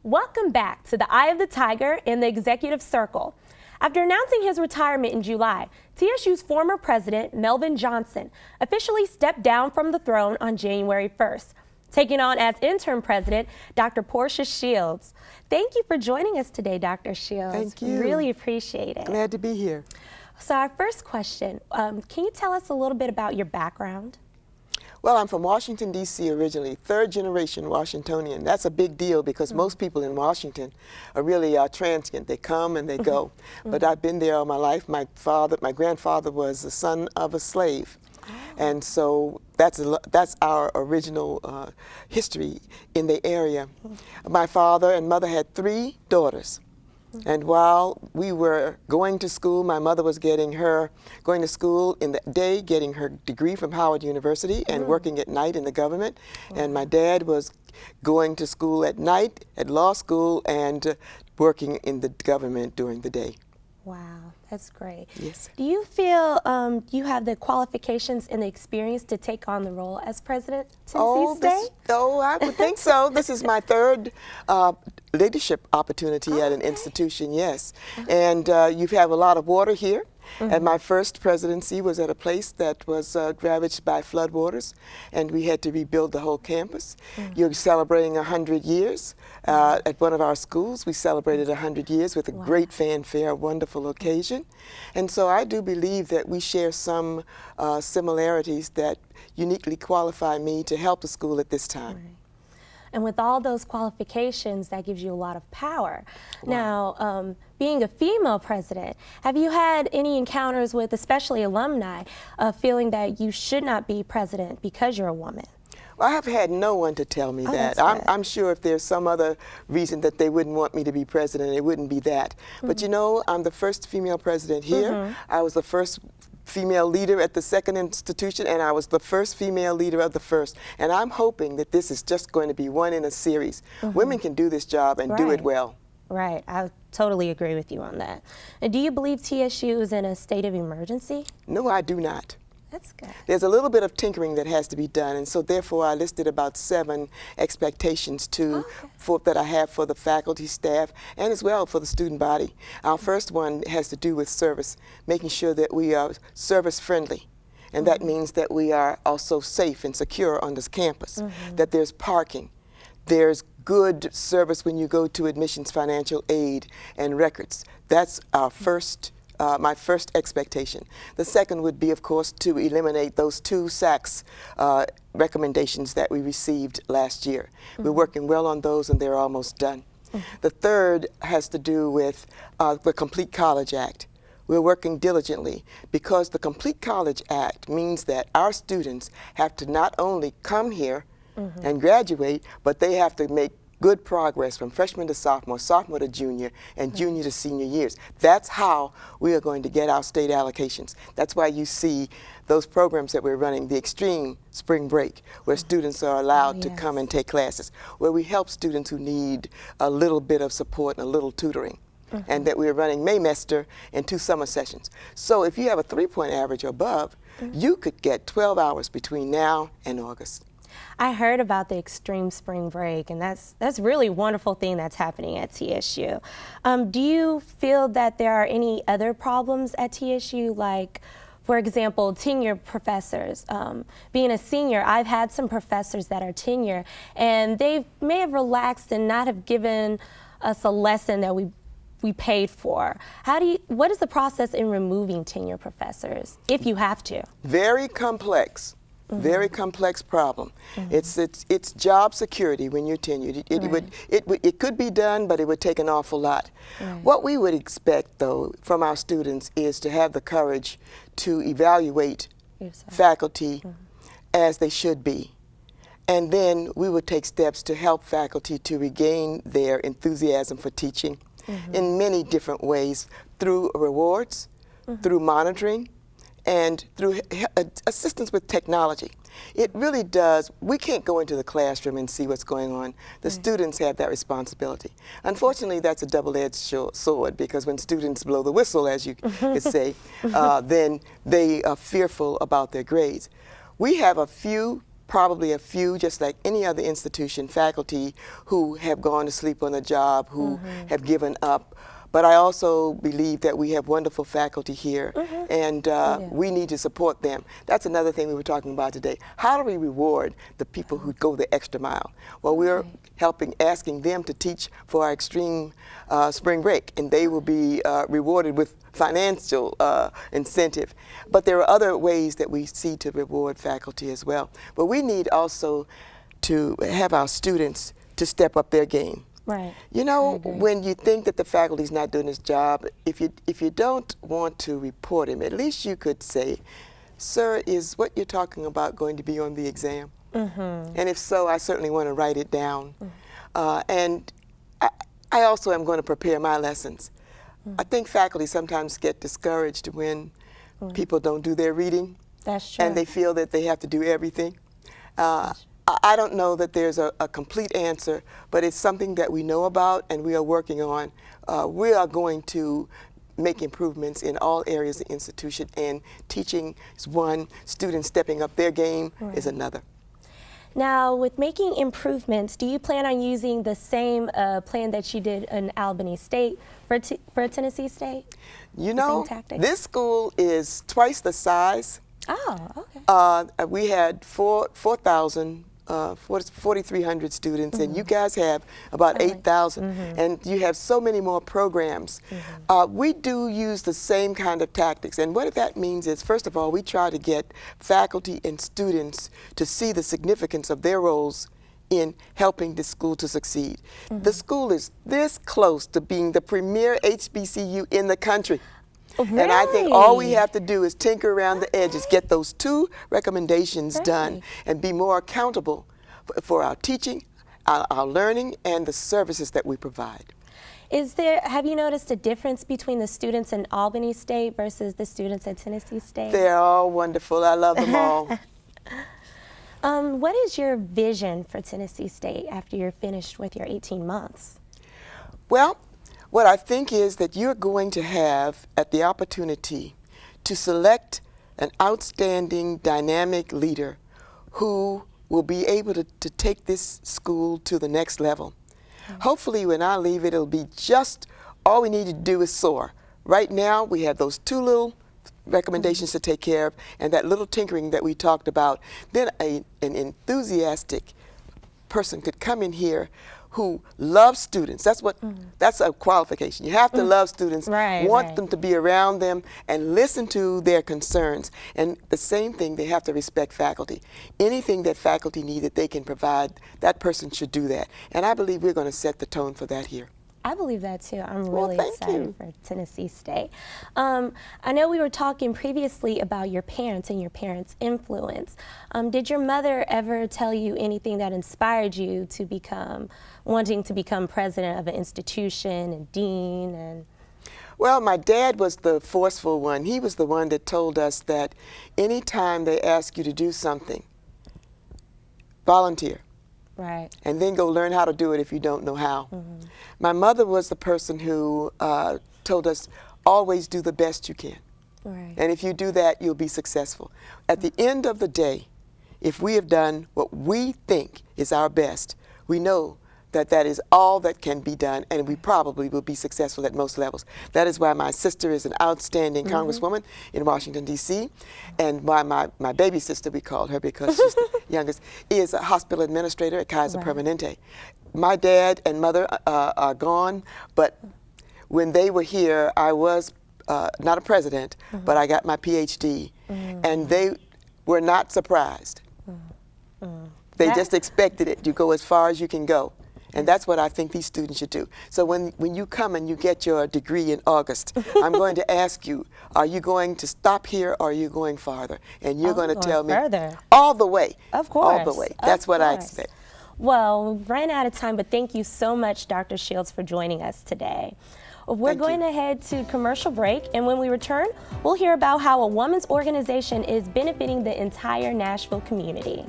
Welcome back to the Eye of the Tiger in the Executive Circle. After announcing his retirement in July, TSU's former president, Melvin Johnson, officially stepped down from the throne on January 1st, taking on as interim president, Dr. Portia Shields. Thank you for joining us today, Dr. Shields. Thank you. Really appreciate it. Glad to be here. So our first question, can you tell us a little bit about your background? Well, I'm from Washington, D.C. originally, third generation Washingtonian. That's a big deal because most people in Washington are really transient. They come and they go. But I've been there all my life. My grandfather was the son of a slave. And so that's our original history in the area. My father and mother had 3 daughters. And while we were going to school, my mother was going to school in the day, getting her degree from Howard University and working at night in the government. And my dad was going to school at night, at law school, and working in the government during the day. Wow, that's great. Yes. Do you feel you have the qualifications and the experience to take on the role as president Tennessee State? I would think so. This is my third leadership opportunity at an institution, yes. And you have a lot of water here. And my first presidency was at a place that was ravaged by floodwaters, and we had to rebuild the whole campus. You're celebrating 100 years. At one of our schools, we celebrated 100 years with a great fanfare, a wonderful occasion. And so I do believe that we share some similarities that uniquely qualify me to help the school at this time. Right. And with all those qualifications, that gives you a lot of power. Wow. Now, being a female president, have you had any encounters with, especially alumni, feeling that you should not be president because you're a woman? Well, I have had no one to tell me that. I'm sure if there's some other reason that they wouldn't want me to be president, it wouldn't be that. But you know, I'm the first female president here. I was the first female leader at the second institution, and I was the first female leader of the first. And I'm hoping that this is just going to be one in a series. Women can do this job and do it well. Right, I totally agree with you on that. And do you believe TSU is in a state of emergency? No, I do not. That's good. There's a little bit of tinkering that has to be done, and so therefore I listed about 7 expectations that I have for the faculty, staff, and as well for the student body. Our first one has to do with service, making sure that we are service friendly. And that means that we are also safe and secure on this campus, that there's parking, there's good service when you go to admissions, financial aid, and records. That's our first my first expectation. The second would be, of course, to eliminate those 2 SACS recommendations that we received last year. We're working well on those, and they're almost done. The third has to do with the Complete College Act. We're working diligently because the Complete College Act means that our students have to not only come here and graduate, but they have to make good progress from freshman to sophomore, sophomore to junior, and junior to senior years. That's how we are going to get our state allocations. That's why you see those programs that we're running, the Extreme Spring Break, where students are allowed to come and take classes, where we help students who need a little bit of support and a little tutoring. And that we're running Maymester and 2 summer sessions. So if you have a 3-point average or above, you could get 12 hours between now and August. I heard about the Extreme Spring Break, and that's really a wonderful thing that's happening at TSU. Do you feel that there are any other problems at TSU, like, for example, tenure professors? Being a senior, I've had some professors that are tenure, and they may have relaxed and not have given us a lesson that we paid for. What is the process in removing tenure professors, if you have to? Very complex. Very complex problem. It's job security when you're tenured. It could be done, but it would take an awful lot. What we would expect, though, from our students is to have the courage to evaluate faculty as they should be. And then we would take steps to help faculty to regain their enthusiasm for teaching in many different ways, through rewards, through monitoring, and through assistance with technology. It really does. We can't go into the classroom and see what's going on. The students have that responsibility. Unfortunately, that's a double-edged sword, because when students blow the whistle, as you could say, then they are fearful about their grades. We have a few probably a few, just like any other institution, faculty who have gone to sleep on the job, who have given up. But I also believe that we have wonderful faculty here, and we need to support them. That's another thing we were talking about today. How do we reward the people who go the extra mile? Well, we're asking them to teach for our extreme spring break, and they will be rewarded with financial incentive. But there are other ways that we see to reward faculty as well. But we need also to have our students to step up their game. Right. You know, when you think that the faculty's not doing its job, if you don't want to report him, at least you could say, "Sir, is what you're talking about going to be on the exam?" And if so, I certainly want to write it down. And I also am going to prepare my lessons. I think faculty sometimes get discouraged when people don't do their reading. That's true. And they feel that they have to do everything. I don't know that there's a complete answer, but it's something that we know about and we are working on. We are going to make improvements in all areas of the institution, and teaching is one, students stepping up their game is another. Now, with making improvements, do you plan on using the same plan that you did in Albany State for Tennessee State? You know, this school is twice the size. Oh, okay. We had 4,300 students, and you guys have about 8,000, and you have so many more programs. We do use the same kind of tactics, and what that means is, first of all, we try to get faculty and students to see the significance of their roles in helping the school to succeed. The school is this close to being the premier HBCU in the country. Really? And I think all we have to do is tinker around the edges, get those 2 recommendations done, and be more accountable for our teaching, our learning, and the services that we provide. Have you noticed a difference between the students in Albany State versus the students at Tennessee State? They're all wonderful. I love them all. What is your vision for Tennessee State after you're finished with your 18 months? Well, what I think is that you're going to have the opportunity to select an outstanding, dynamic leader who will be able to take this school to the next level. Hopefully, when I leave, it'll be just all we need to do is soar. Right now, we have those 2 little recommendations to take care of, and that little tinkering that we talked about. Then an enthusiastic person could come in here who loves students. That's a qualification. You have to love students, want them to be around them, and listen to their concerns. And the same thing, they have to respect faculty. Anything that faculty need that they can provide, that person should do that. And I believe we're going to set the tone for that here. I believe that too. I'm really excited for Tennessee State. I know we were talking previously about your parents and your parents' influence. Did your mother ever tell you anything that inspired you to wanting to become president of an institution and dean? And well, my dad was the forceful one. He was the one that told us that anytime they ask you to do something, volunteer. Right. And then go learn how to do it if you don't know how. My mother was the person who told us, always do the best you can. Right. And if you do that, you'll be successful. At the end of the day, if we have done what we think is our best, we know that that is all that can be done, and we probably will be successful at most levels. That is why my sister is an outstanding congresswoman in Washington, D.C., and why my baby sister, we call her because she's the youngest, is a hospital administrator at Kaiser Permanente. My dad and mother are gone, but when they were here, I was not a president, but I got my PhD, and they were not surprised. They just expected it. You go as far as you can go. And that's what I think these students should do. So when you come and you get your degree in August, I'm going to ask you, are you going to stop here or are you going farther? And you're going to tell me all the way. Of course. All the way. That's what I expect. Well, we've run out of time, but thank you so much, Dr. Shields, for joining us today. We're going to head to commercial break, and when we return, we'll hear about how a women's organization is benefiting the entire Nashville community.